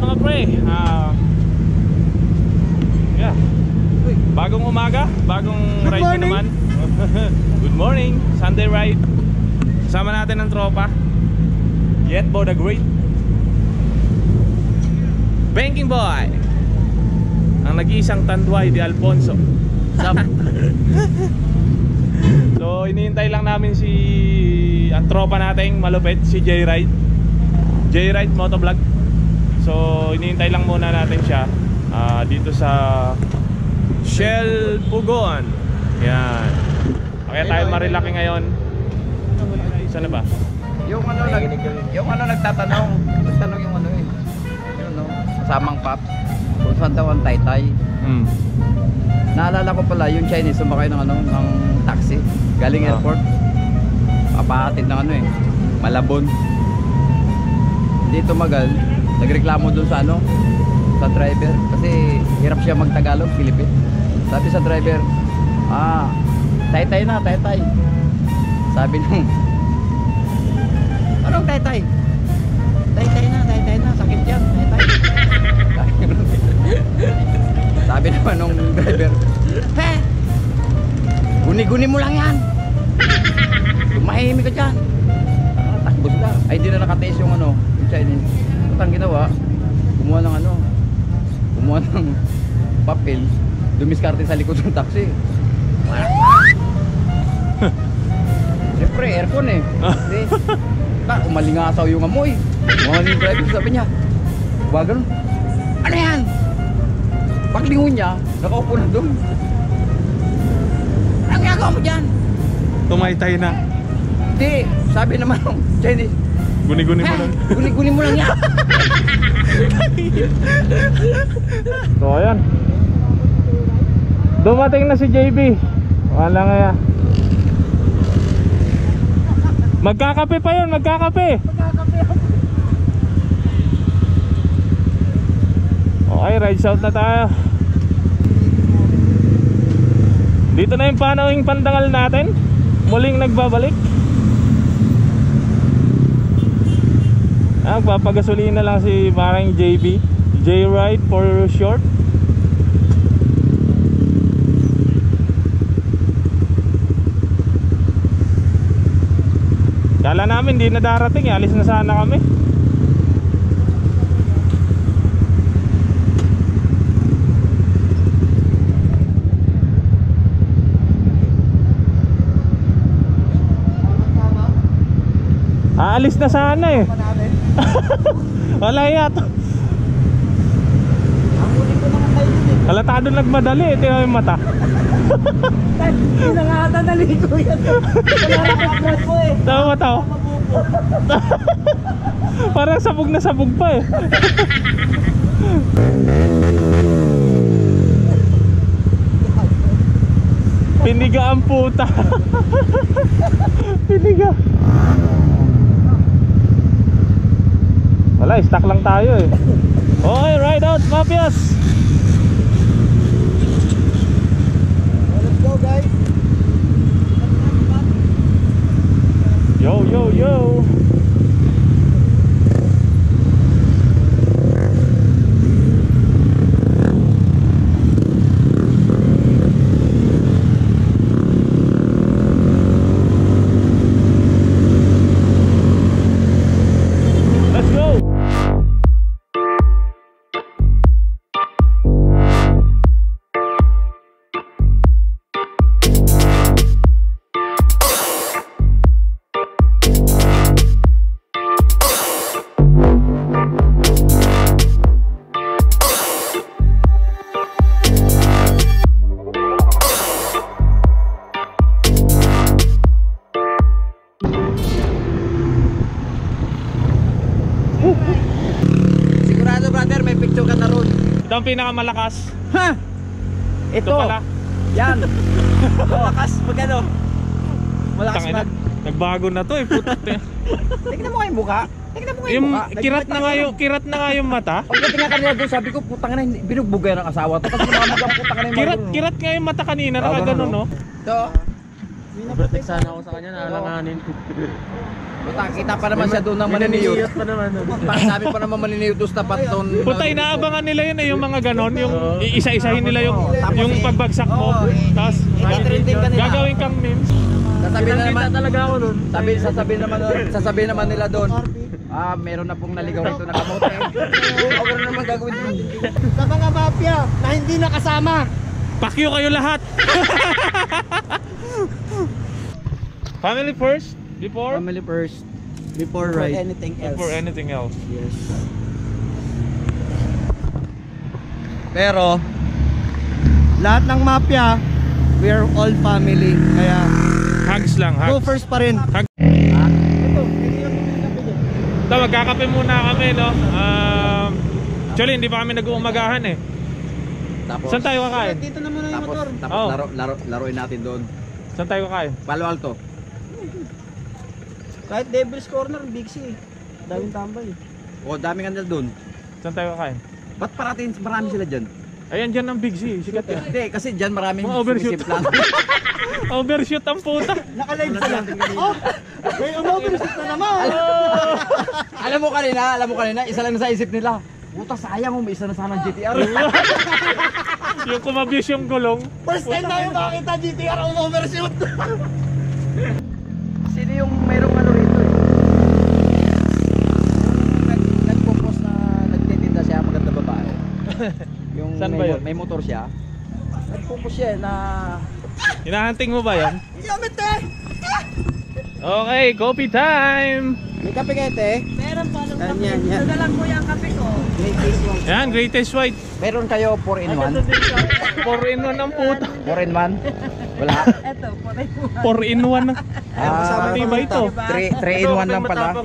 mga pre. Yeah. Bagong umaga, bagong Good ride morning. naman. Good morning, Sunday ride. Kasama natin ang tropa Yetbo the Great, Banking Boy, ang nag-iisang Tanduay de Alfonso. So iniintay lang namin si ang tropa nating malupit, si J-Ride Motovlog. So iniintay lang muna natin siya dito sa Shell Pugon. Yan. Kaya tayo marilaki ngayon. Saan na ba? Yung ano nagtatanong yung ano eh. Yun no, kasamang Pops. Kung saan daw ang Taytay. Naalala ko pala yung Chinese sumakay ng ano ng taxi galing airport. Papahatid ng ano eh, Malabon. Hindi tumagal, nagreklamo dun sa ano, sa driver kasi hirap siya magtagalog, Pilipin. Sabi sa driver, Taytay na, Taytay. Sabi nung, anong Taytay? Taytay na, sakit yan, Taytay. Sabi naman nung driver, guni-guni mo lang yan. Tumahimik ka dyan. Takbo sila. Ay hindi na nakatays yung ano, yung Chinese. At ang ginawa, kumuha ng papel, dumiskarte sa likod ng taxi. Siyempre, aircon eh. Umalingasaw yung amoy. Mga yung driver, sabi niya, wag ganun. Ano yan? Paglingon niya, nakaupo na doon. Anong ginagawa mo dyan? Tumaytay na. Hindi, sabi naman ng Chinese, Guni-guni mo lang. Guni-guni mo lang yan. So ayan, dumating na si JB. Wala nga ya. Magkakape pa yun, magkakape. Okay, rides out na tayo. Dito na yung panahing pandangal natin. Muling nagbabalik. Magpapagasolina lang si parang JB, J-Ride for short. Kala namin di na darating, alis na sana kami. Aalis na sana eh. Wala yata. Halatado nagmadali, ito yung mata. Hindi na nga ata naligo yan. Wala po eh. Tama tao. Parang sabog na sabog pa eh. Piniga ang puta. Piniga. Wala, stuck lang tayo eh. Okay, ride out, Mafias. Let's go guys. Yo, yo, yo. Let's go. Sigurado brother, may picture ka na ron. Ito ang pinakamalakas. Ha? Ito Ito. pala. Yan. Malakas pag ano. Malakas Tangina, mag. nagbago na to eh. Puta. Tingnan mo nga yung mukha. Tingnan mo nga yung Yung mukha. kirat na nga yung mata. Pagdating nga kanina doon, sabi ko, putang na, binugbog yan ang asawa to. Kasi namamagang putang na yung Kirat nga yung mata kanina, nakaganon no. Ito. Protect sana ako sa kanya, naalanganin. Bata, kita pa naman siya doon ng maniniyot. Maniniyot pa naman. Sabi pa naman maniniyot doon sa tapat doon. Puta, inaabangan nila yun yung mga ganon, yung isa-isahin nila yung pagbagsak mo. Tapos gagawin kang memes. Sasabihin na naman talaga ako nun. Sasabihin naman nila doon. Meron na pong naligaw ito na kamote. Ako na naman gagawin doon. Sa mga mafia na hindi nakasama. Pakyo kayo lahat. Family first before Family first. Before anything else. before anything else. Yes. Pero lahat ng mafia, we are all family. Kaya Hugs lang, go hugs. first pa rin. Ito, magkakape muna kami, no? Actually, hindi pa kami nag-uumagahan eh. Tapos, Saan tayo kakain? Dito na muna yung tapos, motor. tapos Oh. laruin natin doon. Saan tayo kakain? Palo Alto. Kahit Devil's Corner, Big C. Daming tambay. O, daming andal doon. Saan tayo kakain? Ba't parating marami sila dyan? Ayan dyan ang Big C, sikat yan. Hindi, kasi dyan maraming Mga overshoot. sumisiplan. Overshoot ang puta. Naka-live sila. Oh! May overshoot na naman! Alam mo kanina, isa lang sa isip nila. Puta, sayang may isa na sana ng GTR. Yung kumabis yung gulong. First time tayo makakita GTR on overshoot! Sino yung mayroong ano rito eh? Yung nagpo-post na nagtitinda siya, maganda babae. Yung Saan ba yun? May motor siya. Nagpo-post siya na... Hinahunting mo ba yan? Yamit eh! Okay, coffee time! May kape kayo, te? Meron pa nung kape. Yan. Nadalang ko yung kape ko. Yan, greatest white. Meron kayo 4-in-1? 4-in-1 ang puta. 4-in-1? Wala? Eto, puray ko. 4-in-1 ang... Di ba ito? 3-in-1 lang pala.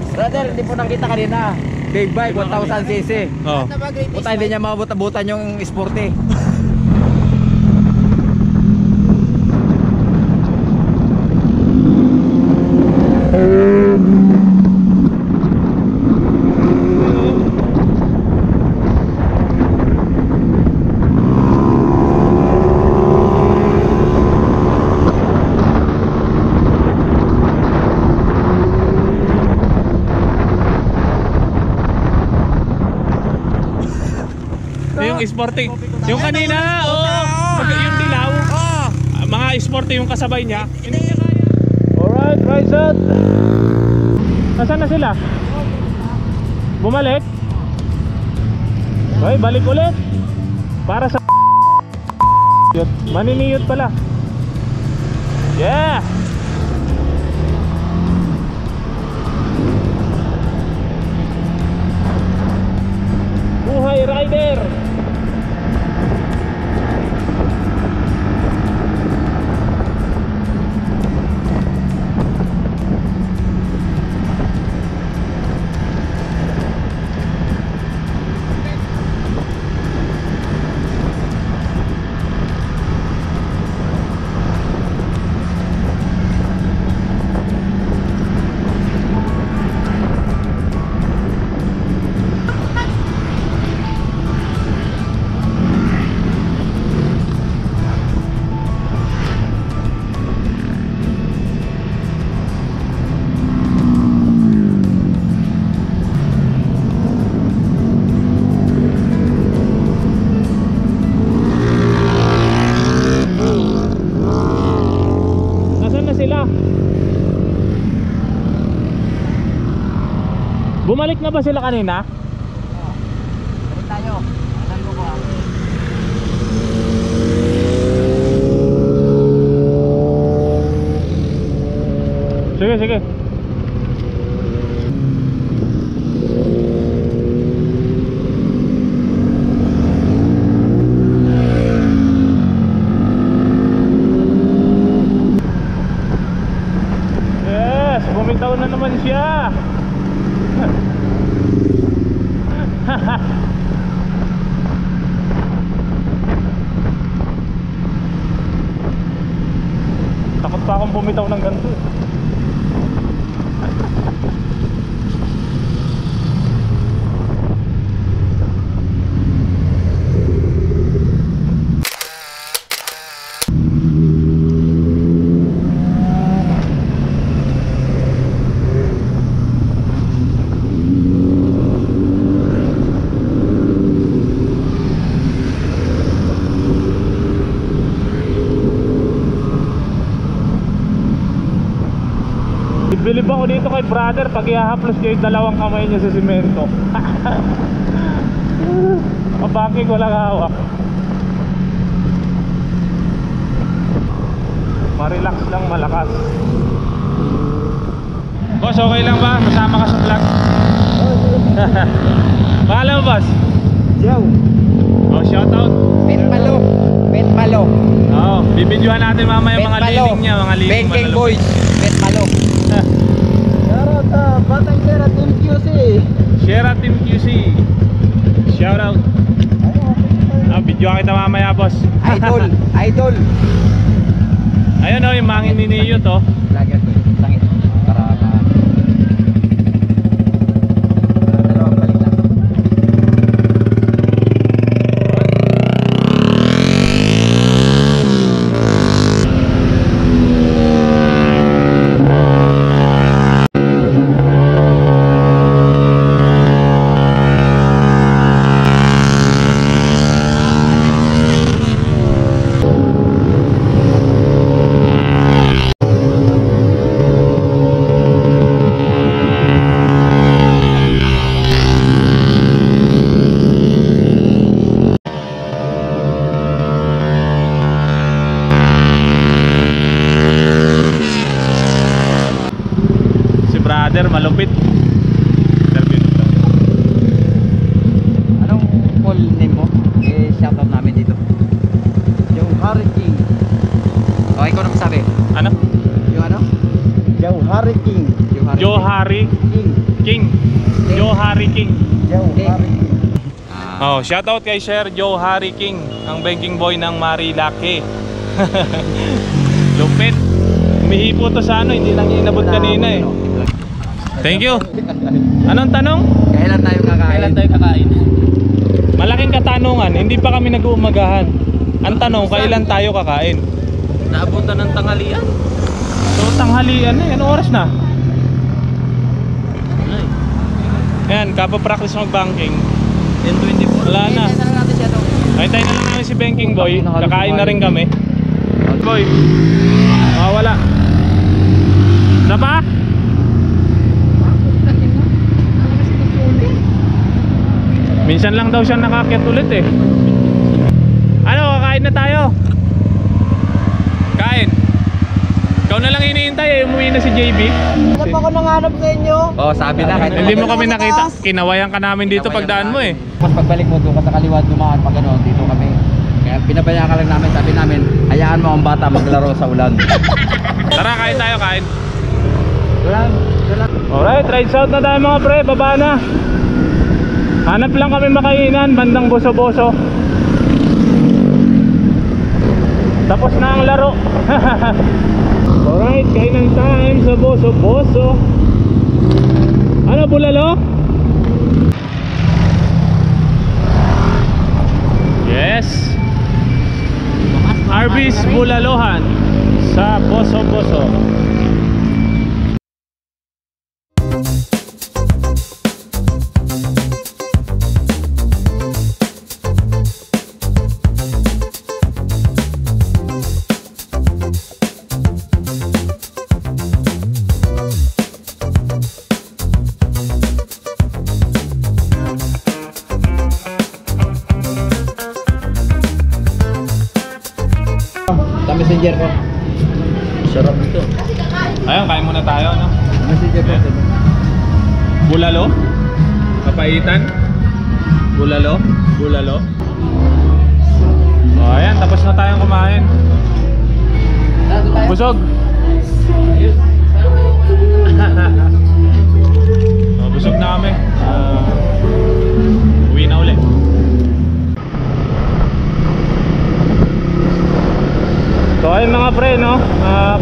Brother, hindi po nakita kanina. Big bike, 1,000cc. Oh. Puta, hindi niya mabuta-butan yung sporty. Yung sporty. Yung kanina, yung dilaw. Mga sporty yung kasabay niya. Alright, rise up. Nasaan na sila? Bumalik? Okay, balik ulit. Para sa maniniyot pala. Yeah. Buhay rider. Bumalik na ba sila kanina? Balik tayo. Alam mo ko ah. Sige, sige. Yes, bumitaw na naman siya. Takot pa akong bumitaw ng ganito. mo dito kay brother, pag ihahaplos niya yung dalawang kamay niya sa simento. Mabaki ko lang hawak. Marelax lang, malakas. Boss, okay lang ba? Masama ka sa vlog? Pahala mo, boss? Joe. Oh, shoutout. Petpalo. Petpalo. Oo, bibidyohan natin mamaya mga liling niya, mga liling Bengking manalo. Boys. Petpalo. Shoutout Batang Sera Team QC. Share at Team QC. Shoutout. Bidyohan kita mamaya, boss. Idol. Idol. Ayun o, yung mangin ni Neo to. Lagyan ko. Sangit. Para dalawang balik lang. Brother, malupit. Interview nito. Anong full name mo? Shoutout namin dito. Yung Harry King. Okay, ikaw na magsabi. Ano? Yung ano? Yung Harry King. Yung Harry. Joe Harry King. King. Joe Harry King. Joe Harry King. Oh, shoutout kay Sir Joe Harry King, ang banking boy ng Marilake. Lupit. Umihipo to sa ano, hindi lang niya inabot kanina eh. Thank you. Anong tanong? Kailan tayo kakain? Kailan tayo kakain? Malaking katanungan, hindi pa kami nag-uumagahan. Ang tanong, kailan tayo kakain? Naabutan ng tanghalian? So, tanghalian eh. Anong oras na? Ay, Yan, kapapractice mag-banking. 10:24. Wala na. Kailan natin siya to? Hintayin na lang namin si Banking Boy. Kakain na rin kami. Boy, wala. Isa pa? Minsan lang daw siya nakakyat ulit eh. Ano, kakain na tayo? Kain. Ikaw na lang hinihintay eh, umuwi na si JB. Hanap ako nanganap sa inyo. Oo, sabi na. Kahit Hindi mo kami nakita. Kinawayan ka namin dito pagdaan mo eh. Mas pagbalik mo doon ka sa kaliwa dumaan pag gano'n, dito kami. Kaya pinabayaan ka lang namin, sabi namin, hayaan mo ang bata maglaro sa ulan. Tara, kain tayo, kain. Ulan. Alright, rides out na tayo mga pre, baba na. Hanap lang kami makainan, bandang boso-boso. Tapos na ang laro. Alright, kainan time sa boso-boso. Ano, bulalo? Yes. Arby's Bulalohan sa boso-boso. Messenger ko. Sarap ito. Ayun, kain muna tayo, no? Messenger ko. Bulalo? Kapaitan? Bulalo? Bulalo? O, ayan, tapos na tayong kumain. Busog? O, busog na kami. Uwi na ulit. So ayun mga pre, no?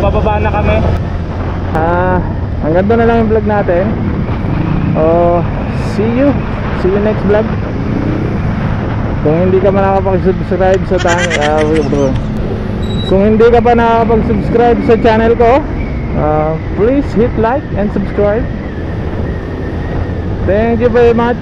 Bababa na kami. Hanggang doon na lang yung vlog natin. See you next vlog. Kung hindi ka pa nakakapag-subscribe sa sa channel ko, please hit like and subscribe. Thank you very much.